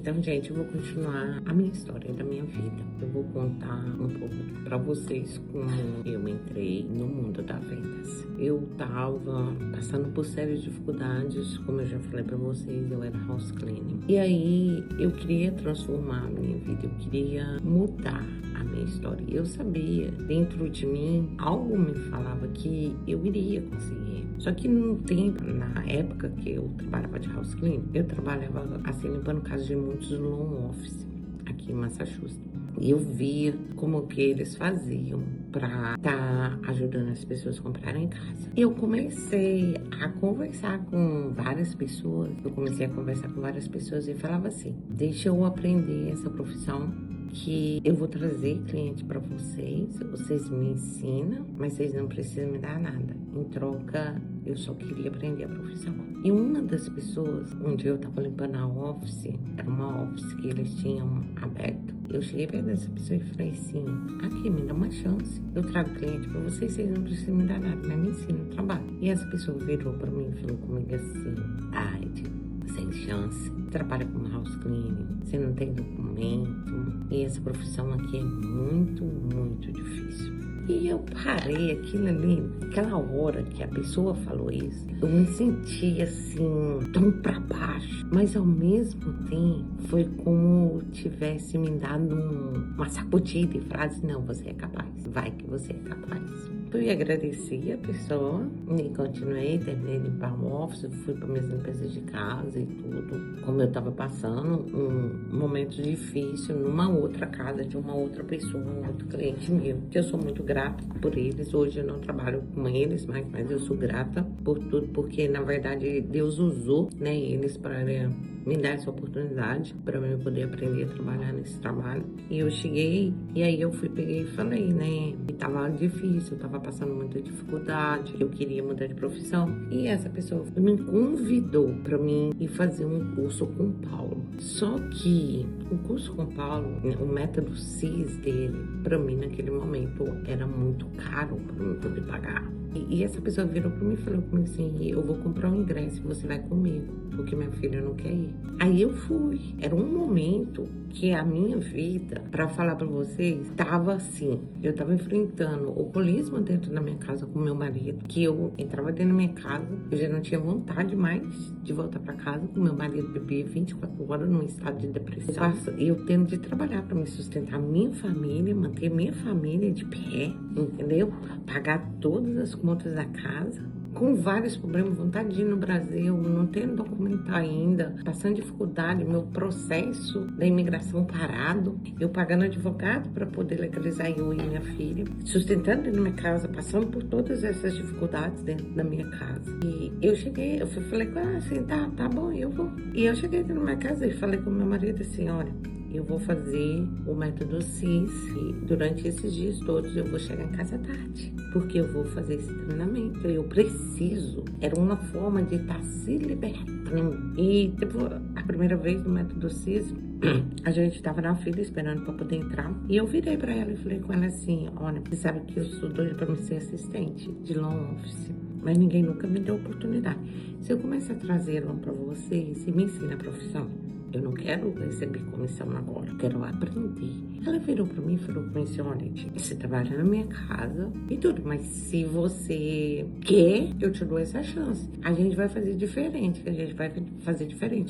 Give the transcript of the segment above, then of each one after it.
Então, gente, eu vou continuar a minha história da minha vida. Eu vou contar um pouco pra vocês como eu entrei no mundo das vendas. Eu tava passando por sérias dificuldades, como eu já falei pra vocês, eu era house cleaning. E aí, eu queria transformar a minha vida, eu queria mudar a minha história. Eu sabia, dentro de mim, algo me falava que eu iria conseguir. Só que no tempo, na época que eu trabalhava de house cleaning, eu trabalhava assim, limpando casa de muitos long office aqui em Massachusetts. E eu via como que eles faziam para estar ajudando as pessoas a comprarem casa. E eu comecei a conversar com várias pessoas. E falava assim: deixa eu aprender essa profissão, que eu vou trazer cliente para vocês me ensinam, mas vocês não precisam me dar nada. Em troca, eu só queria aprender a profissão. E uma das pessoas, onde eu tava limpando a office, era uma office que eles tinham aberto. Eu cheguei perto dessa pessoa e falei assim: aqui, me dá uma chance. Eu trago cliente para vocês não precisam me dar nada, mas me ensina o trabalho. E essa pessoa virou para mim e falou comigo assim: ai, sem chance, trabalha com house cleaning, você não tem documento, e essa profissão aqui é muito, muito difícil. E eu parei aquilo ali, aquela hora que a pessoa falou isso, eu me senti assim, tão pra baixo, mas ao mesmo tempo foi como tivesse me dado uma sacudida e frase: não, você é capaz, vai que você é capaz. Fui agradecer a pessoa e continuei, terminei de limpar o office, fui para minhas limpezas de casa e tudo. Como eu estava passando um momento difícil numa outra casa de uma outra pessoa, um outro cliente meu, que eu sou muito grata por eles. Hoje eu não trabalho com eles, mas eu sou grata por tudo, porque na verdade Deus usou, né, eles para me dar essa oportunidade para eu poder aprender a trabalhar nesse trabalho. E eu cheguei, e aí eu peguei e falei, né, que tava difícil, eu tava passando muita dificuldade, que eu queria mudar de profissão. E essa pessoa me convidou para mim ir fazer um curso com o Paulo. Só que o curso com o Paulo, o método CIS dele, para mim naquele momento era muito caro para eu poder pagar. E essa pessoa virou para mim e falou comigo assim: eu vou comprar um ingresso e você vai comigo, porque minha filha não quer ir. Aí eu fui. Era um momento que a minha vida, para falar para vocês, tava assim. Eu tava enfrentando o alcoolismo dentro da minha casa com meu marido, que eu entrava dentro da minha casa, eu já não tinha vontade mais de voltar para casa, com meu marido bebia 24 horas num estado de depressão. Eu tendo de trabalhar para me sustentar minha família, manter minha família de pé, entendeu? Pagar todas as contas da casa, com vários problemas, vontade de ir no Brasil, não tendo documento ainda, passando dificuldade, meu processo da imigração parado, eu pagando advogado para poder legalizar eu e minha filha, sustentando dentro da minha casa, passando por todas essas dificuldades dentro da minha casa. E eu cheguei, falei com ela assim: tá bom, eu vou. E eu cheguei dentro da minha casa e falei com meu marido assim: olha, eu vou fazer o método CIS e durante esses dias todos eu vou chegar em casa tarde, porque eu vou fazer esse treinamento. Eu preciso. Era uma forma de estar se libertando. E tipo, a primeira vez no método CIS, a gente estava na fila esperando para poder entrar. E eu virei para ela e falei com ela assim: olha, você sabe que eu sou doida para me ser assistente de long office, mas ninguém nunca me deu oportunidade. Se eu começar a trazer para vocês e me ensina a profissão, eu não quero receber comissão agora, eu quero aprender. Ela virou pra mim e falou assim: olha, você trabalha na minha casa e tudo, mas se você quer, eu te dou essa chance. A gente vai fazer diferente,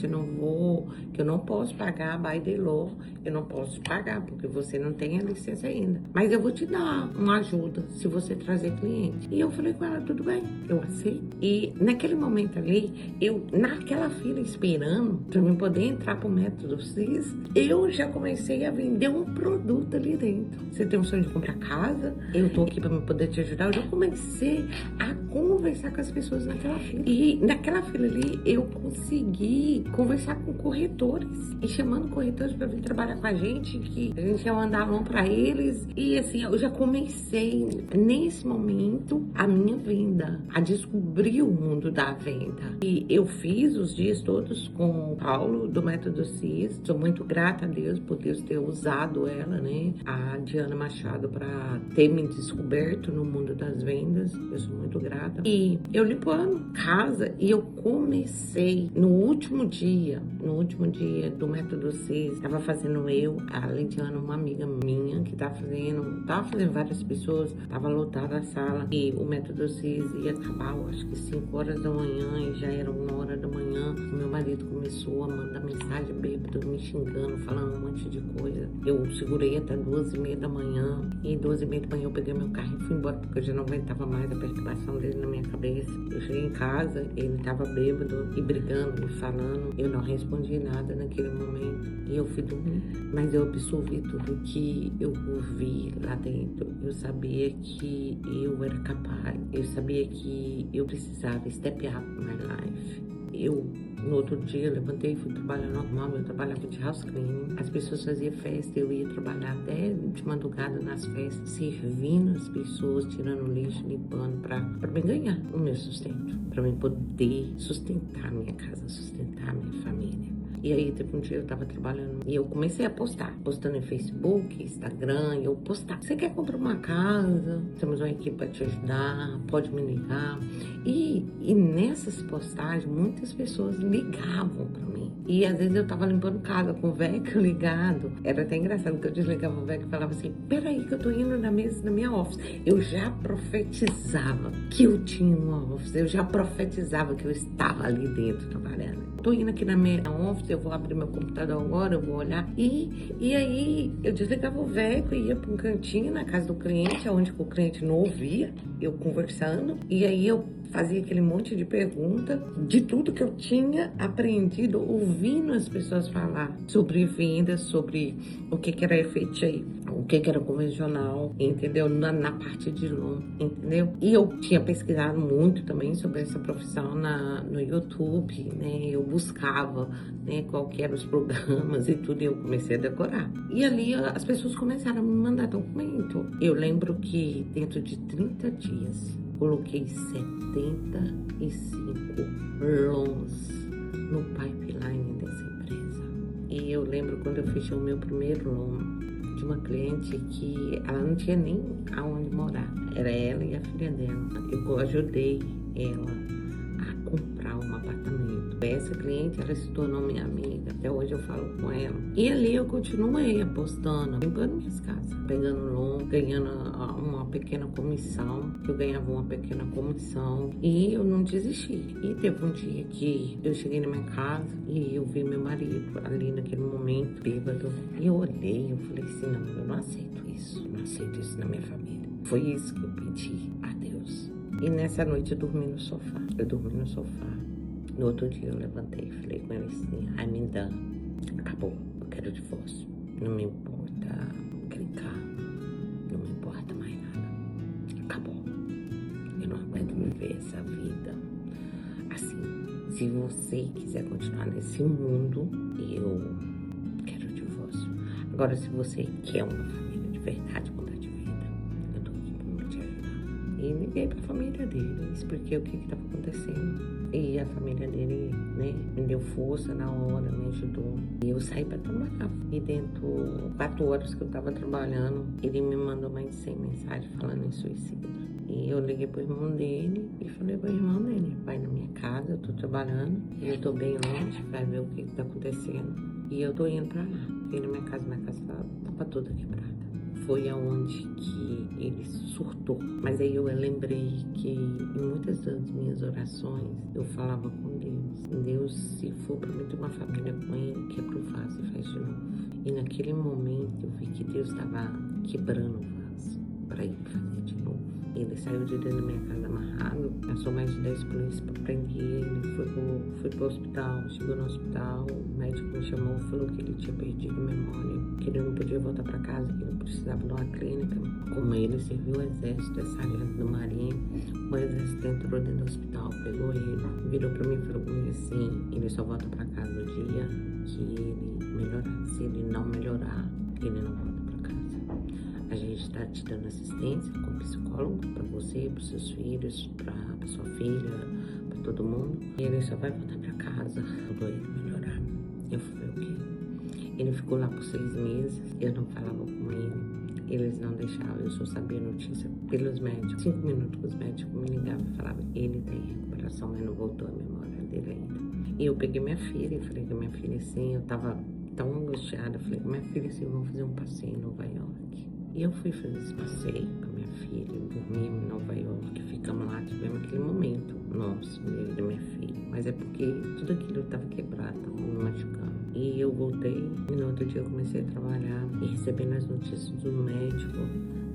eu não posso pagar by the law, eu não posso pagar, porque você não tem a licença ainda. Mas eu vou te dar uma ajuda se você trazer cliente. E eu falei com ela: tudo bem, eu aceito. E naquele momento ali, eu naquela fila esperando pra mim poder entrar pro método CIS, eu já comecei a vender um produto ali dentro. Você tem um sonho de comprar casa? Eu tô aqui pra poder te ajudar. Eu já comecei a conversar com as pessoas naquela fila. E naquela fila ali, eu consegui conversar com corretores e chamando corretores pra vir trabalhar com a gente, que a gente ia mandar a mão pra eles. E assim, eu já comecei nesse momento a minha venda, a descobrir o mundo da venda. E eu fiz os dias todos com o Paulo do método CIS. Sou muito grata a Deus por Deus ter usado ela, né, a Diana Machado, para ter me descoberto no mundo das vendas. Eu sou muito grata. E eu limpando casa e eu comecei no último dia do Método CIS, tava fazendo eu, a Leidiana, uma amiga minha, que tava fazendo várias pessoas, tava lotada a sala e o Método CIS ia acabar, eu acho que 5 horas da manhã e já era 1 hora da manhã. Meu marido começou a mandar mensagem bêbado, me xingando, falando um monte de coisa. Eu segurei até 2h30 da manhã e 2h30 da manhã eu peguei meu carro e fui embora porque eu já não aguentava mais a perturbação dele na minha cabeça. Eu cheguei em casa, ele tava bêbado e brigando, e falando. Eu não respondi nada naquele momento e eu fui dormir. Mas eu absorvi tudo que eu ouvi lá dentro. Eu sabia que eu era capaz. Eu sabia que eu precisava step up my life. No outro dia, eu levantei e fui trabalhar normal. Eu trabalhava de house cleaning. As pessoas faziam festa, eu ia trabalhar até de madrugada nas festas, servindo as pessoas, tirando lixo, limpando, pra me ganhar o meu sustento. Pra mim poder sustentar minha casa, sustentar minha família. E aí, teve um dia eu tava trabalhando e eu comecei a postando em Facebook, Instagram, e eu postava. Você quer comprar uma casa? Temos uma equipe para te ajudar, pode me ligar. E nessas postagens, muitas pessoas ligavam para mim. E às vezes eu tava limpando casa com o Vecchio ligado. Era até engraçado que eu desligava o Vecchio e falava assim, peraí que eu tô indo na minha office. Eu já profetizava que eu tinha uma office, eu já profetizava que eu estava ali dentro trabalhando. Tô indo aqui na minha office, eu vou abrir meu computador agora, eu vou olhar. E aí eu desligava o Vecchio e ia para um cantinho na casa do cliente, onde o cliente não ouvia, eu conversando. E aí eu fazia aquele monte de pergunta de tudo que eu tinha aprendido, ouvindo as pessoas falar sobre vendas, sobre o que era FHA, o que era convencional, entendeu? Na parte de loan, entendeu? E eu tinha pesquisado muito também sobre essa profissão no YouTube, né? Eu buscava, né, qual que eram os programas e tudo, e eu comecei a decorar. E ali as pessoas começaram a me mandar documento. Eu lembro que dentro de 30 dias, coloquei 75 loans no pipeline dessa empresa. E eu lembro quando eu fechei o meu primeiro loan de uma cliente que ela não tinha nem aonde morar. Era ela e a filha dela. Eu ajudei ela a comprar um apartamento. Essa cliente, ela se tornou minha amiga. Até hoje eu falo com ela. E ali eu continuei apostando, limpando minhas casas, pegando loan, ganhando uma pequena comissão. Eu ganhava uma pequena comissão e eu não desisti. E teve um dia que eu cheguei na minha casa e eu vi meu marido ali naquele momento, bêbado. E eu olhei e eu falei assim, não, eu não aceito isso. Não aceito isso na minha família. Foi isso que eu pedi a Deus. E nessa noite eu dormi no sofá. No outro dia eu levantei e falei com ele assim, I'm done. Acabou, eu quero divórcio. Não me importa clicar, não me importa mais nada. Acabou. Eu não aguento viver essa vida. Assim, se você quiser continuar nesse mundo, eu quero divórcio. Agora, se você quer uma família de verdade, mudar de vida, eu tô aqui pra te ajudar. E liguei pra família dele, expliquei o que estava acontecendo. E a família dele, né, me deu força na hora, me ajudou. E eu saí pra trabalhar. E dentro de 4 horas que eu tava trabalhando, ele me mandou mais de 100 mensagens falando em suicídio. E eu liguei pro irmão dele e falei pro irmão dele, vai na minha casa, eu tô trabalhando, e eu tô bem longe, vai ver o que tá acontecendo. E eu tô indo pra lá. Fui na minha casa tava toda quebrada. Foi aonde que ele surtou. Mas aí eu lembrei que em muitas das minhas orações eu falava com Deus. Deus, se for pra mim ter uma família com ele, quebra o vaso e faz de novo. E naquele momento eu vi que Deus estava quebrando o vaso pra ele fazer de novo. Ele saiu de dentro da minha casa amarrado, passou mais de 10 polícias pra prender ele, foi pro hospital, chegou no hospital, o médico me chamou, falou que ele tinha perdido a memória, que ele não podia voltar pra casa, que ele precisava de uma clínica. Como ele serviu o exército, essa aliança do Marinho, o exército entrou dentro do hospital, pegou ele, virou pra mim e falou comigo assim, ele só volta pra casa o dia que ele melhorar. Se ele não melhorar, ele não volta pra casa. A gente está te dando assistência com psicólogo para você, para seus filhos, para sua filha, para todo mundo. E ele só vai voltar para casa quando ele melhorar. Eu falei, o quê? Ele ficou lá por 6 meses, eu não falava com ele. eles não deixavam, eu só sabia notícia pelos médicos. 5 minutos que os médicos me ligavam e falavam, ele tem recuperação, mas não voltou a memória dele ainda. E eu peguei minha filha e falei com a minha filha assim, eu tava tão angustiada, falei com minha filha assim, vamos fazer um passeio em Nova York. E eu fui fazer esse passeio com a minha filha, dormimos em Nova York, ficamos lá, tivemos aquele momento nosso, meu e da minha filha. Mas é porque tudo aquilo estava quebrado, estava me machucando. E eu voltei, e no outro dia eu comecei a trabalhar e recebendo as notícias do médico,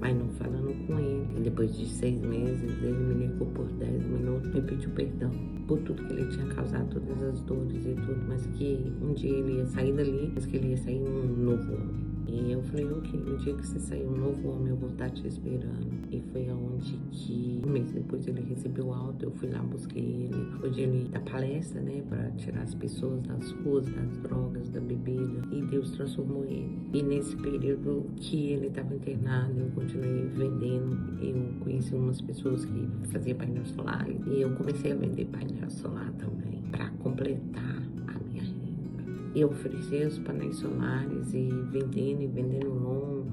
mas não falando com ele. E depois de 6 meses, ele me ligou por 10 minutos e pediu perdão por tudo que ele tinha causado, todas as dores e tudo, mas que um dia ele ia sair dali, mas que ele ia sair um novo homem. E eu falei, ok, no dia que você sair um novo homem, eu vou estar te esperando. E foi aonde que, um mês depois, ele recebeu alta, eu fui lá, busquei ele. Hoje ele dá palestra, né, pra tirar as pessoas das ruas, das drogas, da bebida. E Deus transformou ele. E nesse período que ele estava internado, eu continuei vendendo. Eu conheci umas pessoas que faziam painel solar. E eu comecei a vender painel solar também, pra completar a minha renda. Eu ofereci os painéis solares e vendendo longo.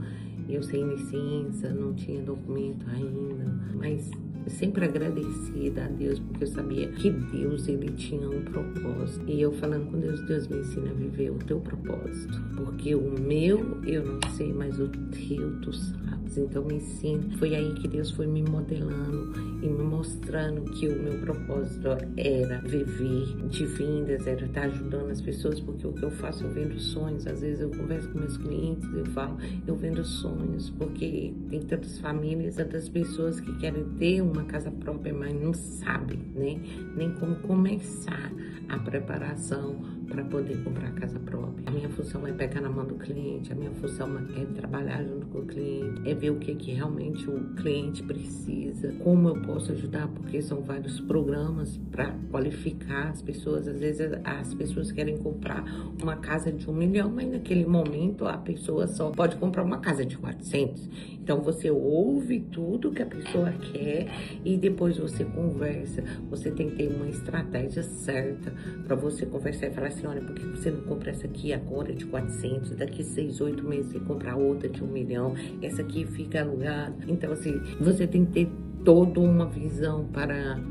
Eu sem licença, não tinha documento ainda, mas sempre agradecida a Deus, porque eu sabia que Deus, ele tinha um propósito. E eu falando com Deus, Deus me ensina a viver o teu propósito, porque o meu eu não sei, mas o teu tu sabes. Então me ensina. Foi aí que Deus foi me modelando e me mostrando que o meu propósito era viver de vendas, era estar ajudando as pessoas, porque o que eu faço, eu vendo sonhos. Às vezes eu converso com meus clientes, eu falo, eu vendo sonhos, porque tem tantas famílias, tantas pessoas que querem ter uma casa própria, mas não sabem, né? Nem como começar a preparação para poder comprar a casa própria. A minha função é pegar na mão do cliente, a minha função é trabalhar junto com o cliente, é ver o que realmente o cliente precisa, como eu posso ajudar, porque são vários programas para qualificar as pessoas. Às vezes as pessoas querem comprar uma casa de 1 milhão, mas naquele momento a pessoa só pode comprar uma casa de 400. Então você ouve tudo que a pessoa quer e depois você conversa. Você tem que ter uma estratégia certa para você conversar e falar assim, olha, por que você não compra essa aqui agora de 400? Daqui 6, 8 meses você compra outra de 1 milhão. Essa aqui fica alugada. Então assim, você tem que ter toda uma visão para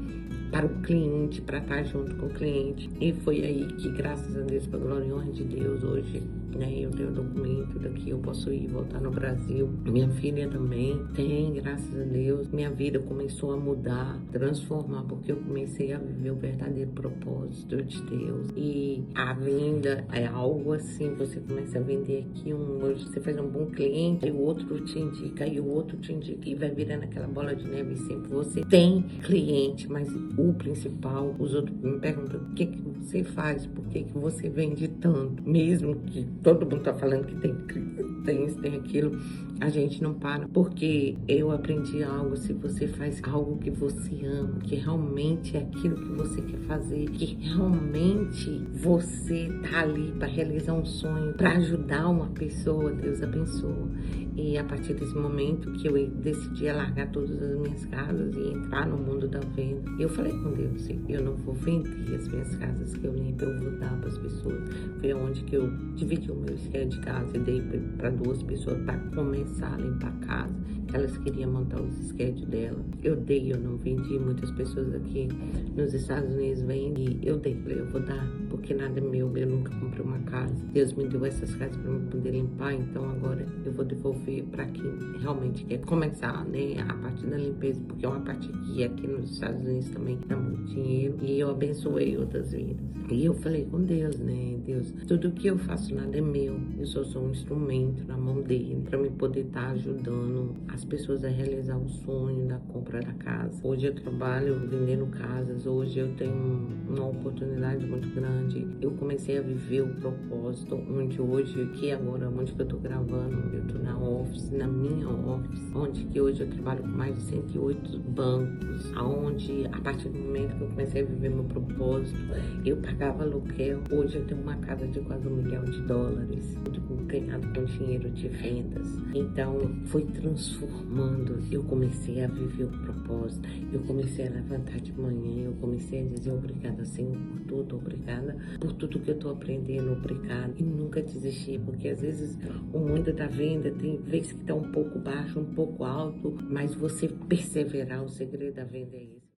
o cliente, para estar junto com o cliente. E foi aí que, graças a Deus, para a glória e honra de Deus, hoje, né, eu tenho documento daqui, eu posso ir voltar no Brasil. Minha filha também tem, graças a Deus. Minha vida começou a mudar, transformar, porque eu comecei a viver o verdadeiro propósito de Deus. E a venda é algo assim, você começa a vender aqui, hoje você faz um bom cliente, aí o outro te indica, e o outro te indica, e vai virando aquela bola de neve. Sempre você tem cliente, mas o principal, os outros me perguntam, o que você faz? Por que você vende tanto? Mesmo que todo mundo tá falando que tem isso, tem aquilo, a gente não para, porque eu aprendi algo. Se você faz algo que você ama, que realmente é aquilo que você quer fazer, que realmente você tá ali para realizar um sonho, para ajudar uma pessoa, Deus abençoa. E a partir desse momento que eu decidi largar todas as minhas casas e entrar no mundo da venda, eu falei com Deus, eu não vou vender as minhas casas que eu limpo, eu vou dar para as pessoas. Foi onde que eu dividi o meu schedule de casa e dei para 2 pessoas para começar a limpar a casa. Elas queriam montar os schedules dela. Eu dei, eu não vendi. Muitas pessoas aqui nos Estados Unidos vendem e eu dei. Eu vou dar, porque nada é meu. Eu nunca comprei uma casa. Deus me deu essas casas para eu poder limpar, então agora eu vou devolver para quem realmente quer começar, né, a parte da limpeza, porque é uma parte que aqui nos Estados Unidos também dá muito dinheiro. E eu abençoei outras vidas. E eu falei com Deus, né, Deus, tudo que eu faço nada é meu. Eu só sou um instrumento na mão dele para me poder estar ajudando as pessoas a realizar o sonho da compra da casa. Hoje eu trabalho vendendo casas, hoje eu tenho uma oportunidade muito grande. Eu comecei a viver o propósito, onde hoje, aqui agora, onde que eu tô gravando, eu tô na office, na minha office, onde que hoje eu trabalho com mais de 108 bancos, aonde a partir do momento que eu comecei a viver meu propósito, eu pagava aluguel. Hoje eu tenho uma casa de quase $1 milhão, tudo ganhado com dinheiro de vendas. Então foi transformando. Eu comecei a viver o propósito, eu comecei a levantar de manhã, eu comecei a dizer obrigada, Senhor, por tudo, obrigada por tudo que eu tô aprendendo. Obrigada. E nunca desistir, porque às vezes o mundo da venda tem vezes que tá um pouco baixo, um pouco alto, mas você perseverar, o segredo da venda é isso.